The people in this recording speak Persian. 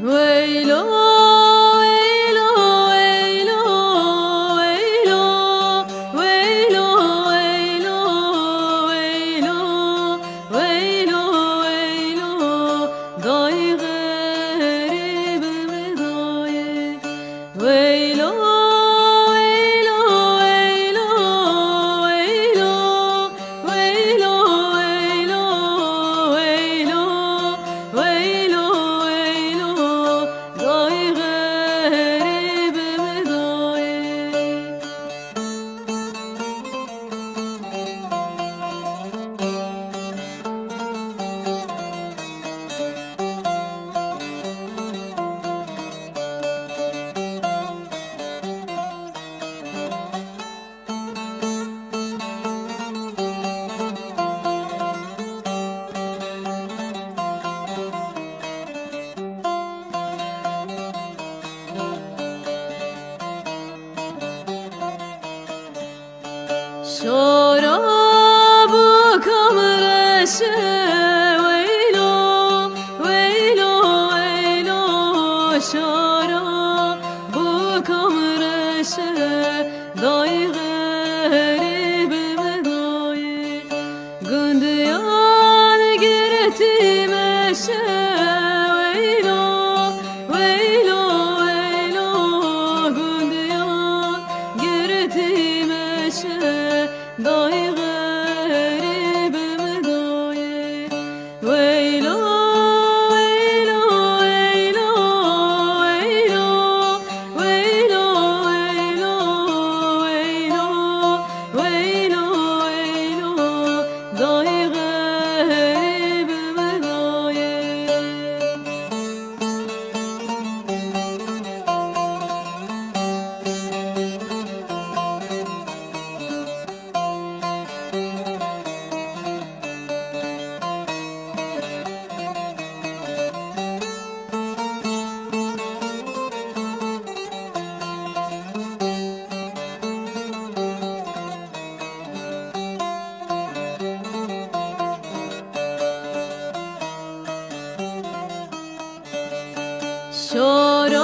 ويلو ويلو ويلو ويلو ويلو ويلو ويلو ويلو ويلو ضاي غريب مضايق ويلو ويلو ويلو ويلو ويلو ويلو ويلو ويلو ويلو ضاي غريب مضايق شرابكم رشا ويلو ويلو ويلو شرابكم رشا ضاي غريب مضايق قنديان قرتي مشا ويلو ويلو ويلو قنديان قرتي مشا ضاي غريب مضايق ويلو ويلو ويلو ويلو ويلو ويلو ويلو ويلو ويلو ضاي غريب مضايق شراب